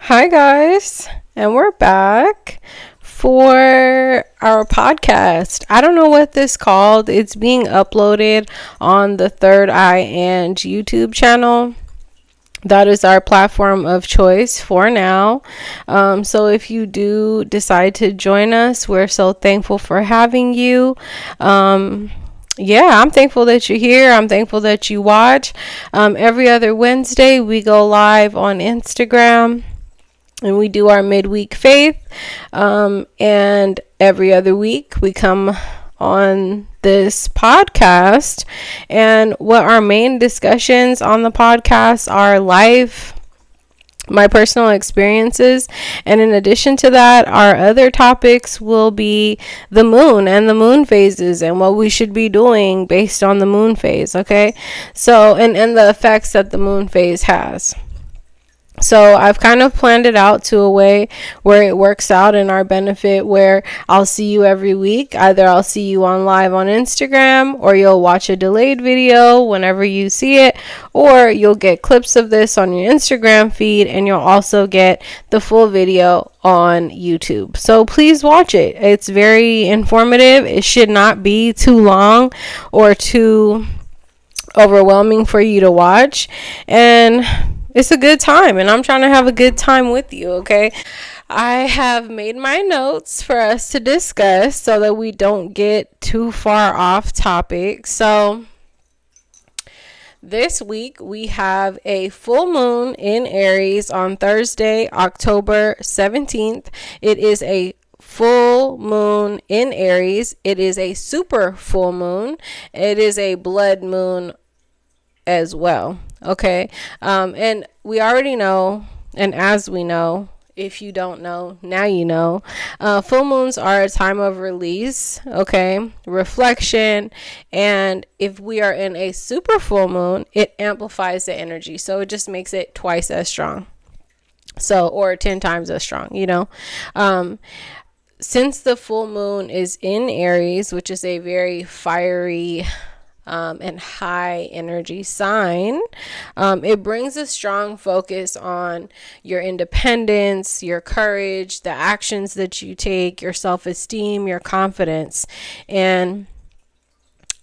Hi, guys, and we're back for our podcast. I don't know what this called. It's being uploaded on the Third Eye and YouTube channel. That is our platform of choice for now. So if you do decide to join us, we're so thankful for having you. I'm thankful that you're here. I'm thankful that you watch. Every other Wednesday, we go live on Instagram and we do our midweek faith. And every other week, we come on this podcast, and what our main discussions on the podcast are life, my personal experiences, and in addition to that, our other topics will be the moon and the moon phases and what we should be doing based on the moon phase. Okay, so and the effects that the moon phase has. So I've kind of planned it out to a way where it works out in our benefit, where I'll see you every week. Either I'll see you on live on Instagram, or you'll watch a delayed video whenever you see it, or you'll get clips of this on your Instagram feed, and you'll also get the full video on YouTube. So please watch it. It's very informative. It should not be too long or too overwhelming for you to watch, and it's a good time, and I'm trying to have a good time with you, okay? I have made my notes for us to discuss so that we don't get too far off topic. So this week we have a full moon in Aries on Thursday, October 17th. It is a full moon in Aries. It is a super full moon. It is a blood moon as well. Okay. And we already know, and as we know, if you don't know, now you know, full moons are a time of release, okay, reflection, and if we are in a super full moon, it amplifies the energy, so it just makes it twice as strong, so, or 10 times as strong, since the full moon is in Aries, which is a very fiery and high energy sign, it brings a strong focus on your independence, your courage, the actions that you take, your self-esteem, your confidence. And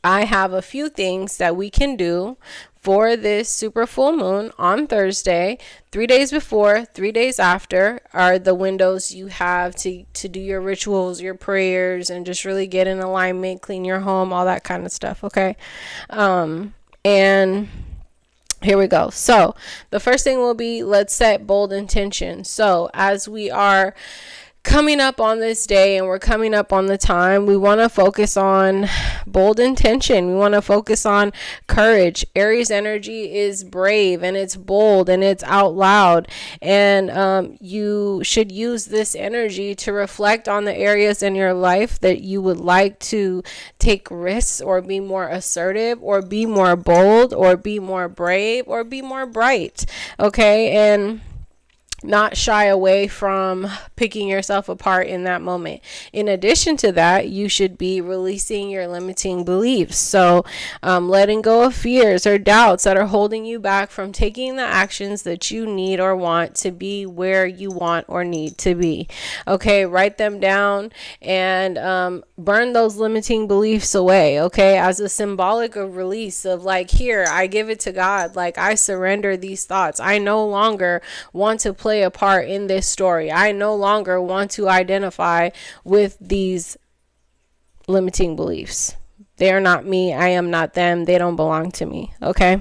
I have a few things that we can do for this super full moon on Thursday. 3 days before, 3 days after are the windows you have to do your rituals, your prayers, and just really get in alignment, clean your home, all that kind of stuff, okay? And here we go. So the first thing will be, let's set bold intentions. So as we are coming up on this day and we're coming up on the time, we want to focus on bold intention. We want to focus on courage. Aries energy is brave and it's bold and it's out loud, and you should use this energy to reflect on the areas in your life that you would like to take risks, or be more assertive, or be more bold, or be more brave, or be more bright, okay? And not shy away from picking yourself apart in that moment. In addition to that, you should be releasing your limiting beliefs. So letting go of fears or doubts that are holding you back from taking the actions that you need or want to be where you want or need to be. Okay, write them down and burn those limiting beliefs away, okay, as a symbolic of release, of like, here, I give it to God. Like, I surrender these thoughts. I no longer want to play a part in this story. I no longer want to identify with these limiting beliefs. They are not me. I am not them. They don't belong to me. Okay.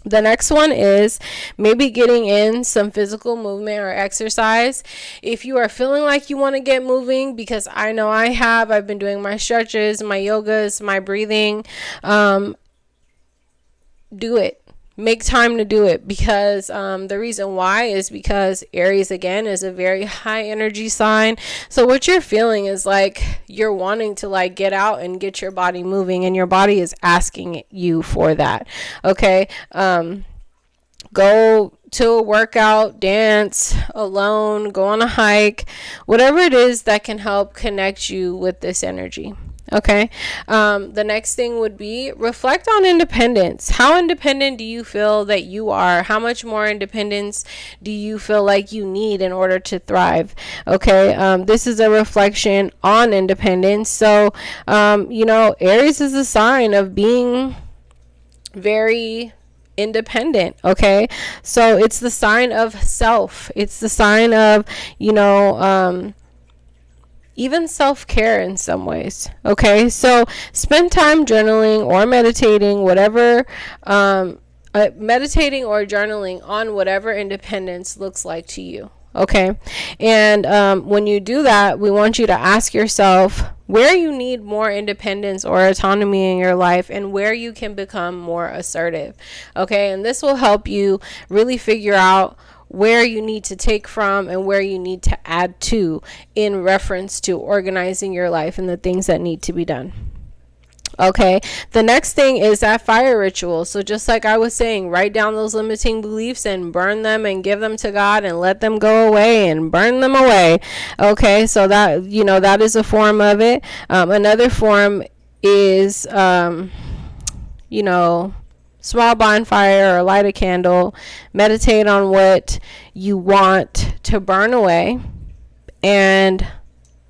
The next one is maybe getting in some physical movement or exercise. If you are feeling like you want to get moving, because I know I've been doing my stretches, my yogas, my breathing, do it. Make time to do it, because the reason why is because Aries, again, is a very high energy sign. So what you're feeling is like you're wanting to like get out and get your body moving, and your body is asking you for that. Okay. Go to a workout, dance alone, go on a hike, whatever it is that can help connect you with this energy. Okay. The next thing would be reflect on independence. How independent do you feel that you are? How much more independence do you feel like you need in order to thrive? Okay. This is a reflection on independence. So, Aries is a sign of being very independent. Okay. So it's the sign of self. It's the sign of, even self-care in some ways. Okay, so spend time journaling or meditating, whatever, meditating or journaling on whatever independence looks like to you. Okay, and when you do that, we want you to ask yourself where you need more independence or autonomy in your life and where you can become more assertive. Okay, and this will help you really figure out where you need to take from and where you need to add to in reference to organizing your life and the things that need to be done. Okay, the next thing is that fire ritual. So just like I was saying, write down those limiting beliefs and burn them and give them to God and let them go away and burn them away. Okay, so that is a form of it. Another form is small bonfire or light a candle, meditate on what you want to burn away, and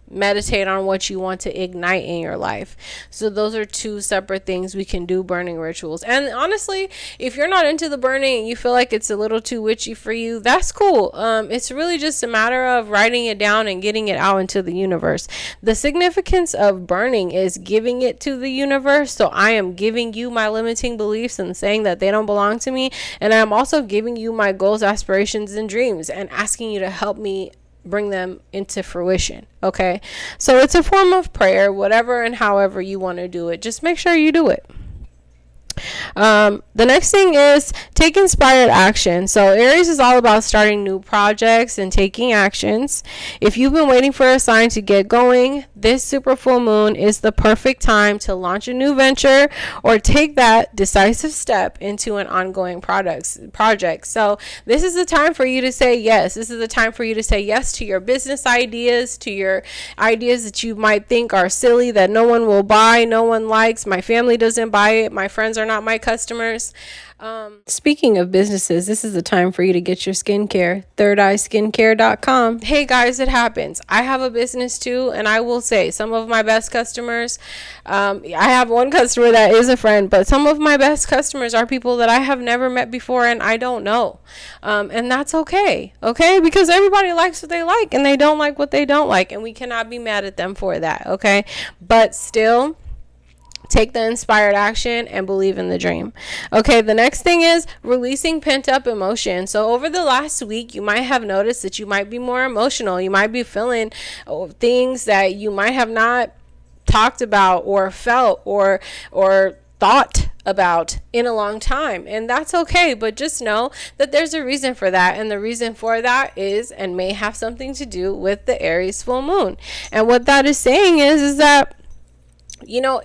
meditate on what you want to ignite in your life. So those are two separate things we can do, burning rituals. And honestly, if you're not into the burning and you feel like it's a little too witchy for you, that's cool. It's really just a matter of writing it down and getting it out into the universe. The significance of burning is giving it to the universe. So I am giving you my limiting beliefs and saying that they don't belong to me, and I'm also giving you my goals, aspirations, and dreams and asking you to help me bring them into fruition. Okay, so it's a form of prayer, whatever and however you want to do it. Just make sure you do it. The next thing is take inspired action. So Aries is all about starting new projects and taking actions. If you've been waiting for a sign to get going, this super full moon is the perfect time to launch a new venture or take that decisive step into an ongoing project. So this is the time for you to say yes. This is the time for you to say yes to your business ideas, to your ideas that you might think are silly, that no one will buy, no one likes, my family doesn't buy it, my friends are not my customers. Speaking of businesses, this is the time for you to get your skincare. ThirdEyeSkincare.com. Hey guys, it happens. I have a business too, and I will say some of my best customers, I have one customer that is a friend, but some of my best customers are people that I have never met before and I don't know. And that's okay. Okay, because everybody likes what they like and they don't like what they don't like, and we cannot be mad at them for that. Okay, but still, take the inspired action and believe in the dream. Okay, the next thing is releasing pent up emotion. So over the last week, you might have noticed that you might be more emotional. You might be feeling things that you might have not talked about or felt or thought about in a long time, and that's okay. But just know that there's a reason for that, and the reason for that is and may have something to do with the Aries full moon. And what that is saying is that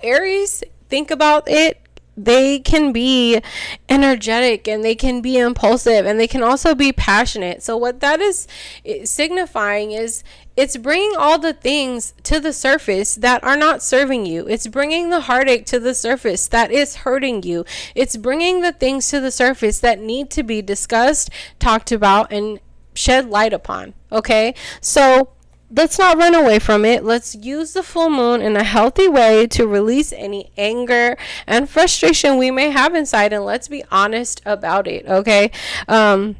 Aries, think about it, they can be energetic and they can be impulsive and they can also be passionate. So what that is signifying is it's bringing all the things to the surface that are not serving you. It's bringing the heartache to the surface that is hurting you. It's bringing the things to the surface that need to be discussed, talked about, and shed light upon. Okay, so let's not run away from it. Let's use the full moon in a healthy way to release any anger and frustration we may have inside, and let's be honest about it. Okay, the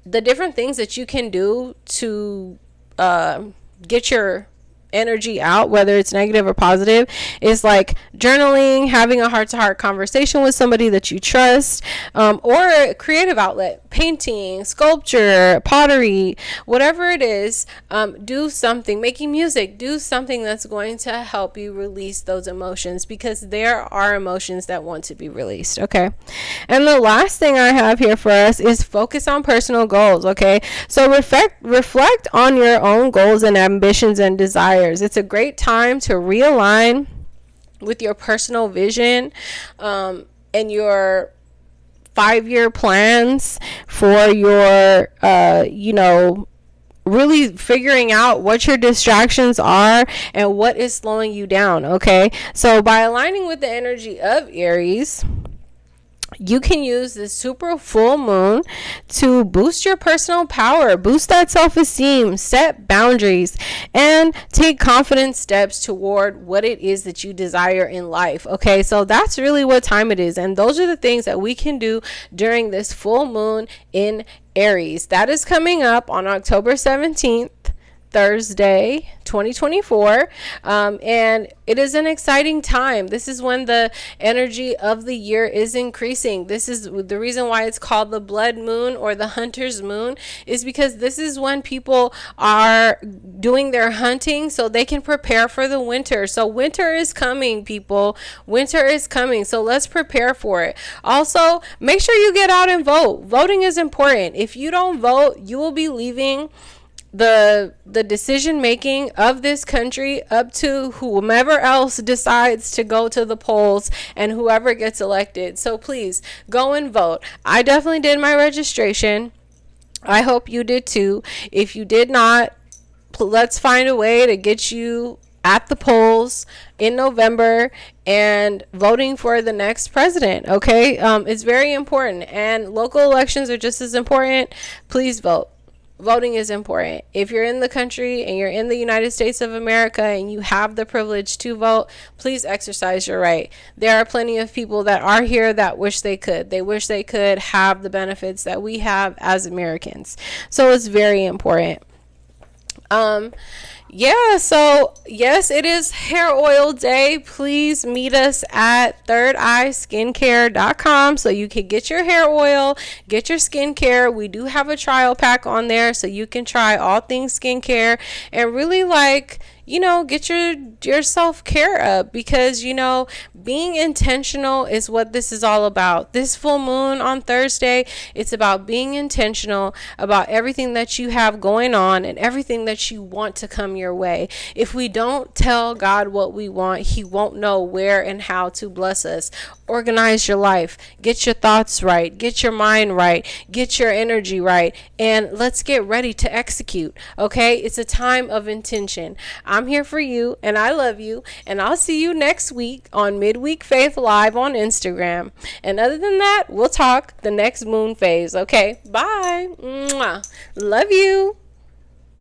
different things that you can do to get your energy out, whether it's negative or positive, is like journaling, having a heart-to-heart conversation with somebody that you trust, or a creative outlet, painting, sculpture, pottery, whatever it is. Do something, making music, do something that's going to help you release those emotions, because there are emotions that want to be released. Okay, and the last thing I have here for us is focus on personal goals. Okay, so reflect on your own goals and ambitions and desires. It's a great time to realign with your personal vision and your 5-year plans for your really figuring out what your distractions are and what is slowing you down. Okay, so by aligning with the energy of Aries, you can use this super full moon to boost your personal power, boost that self-esteem, set boundaries, and take confident steps toward what it is that you desire in life. Okay, so that's really what time it is. And those are the things that we can do during this full moon in Aries. That is coming up on October 17th. Thursday 2024, and it is an exciting time. This is when the energy of the year is increasing. This is the reason why it's called the blood moon or the hunter's moon, is because this is when people are doing their hunting so they can prepare for the winter. So winter is coming, people. Winter is coming, so let's prepare for it. Also, make sure you get out and vote. Voting is important. If you don't vote, you will be leaving the decision making of this country up to whomever else decides to go to the polls and whoever gets elected. So please go and vote. I definitely did my registration. I hope you did too. If you did not, let's find a way to get you at the polls in November and voting for the next president. Okay, it's very important, and local elections are just as important. Please vote. Voting is important. If you're in the country and you're in the United States of America and you have the privilege to vote, please exercise your right. There are plenty of people that are here that wish they could. They wish they could have the benefits that we have as Americans. So it's very important. Yeah, so yes, it is hair oil day. Please meet us at thirdeyeskincare.com so you can get your hair oil, get your skincare. We do have a trial pack on there so you can try all things skincare and really get your self-care up, because being intentional is what this is all about. This full moon on Thursday, it's about being intentional about everything that you have going on and everything that you want to come your way. If we don't tell God what we want, he won't know where and how to bless us. Organize your life, get your thoughts right, get your mind right, get your energy right, and let's get ready to execute. Okay, it's a time of intention. I'm here for you, and I love you, and I'll see you next week on Midweek Faith Live on Instagram. And other than that, we'll talk the next moon phase. Okay, bye. Mwah. Love you.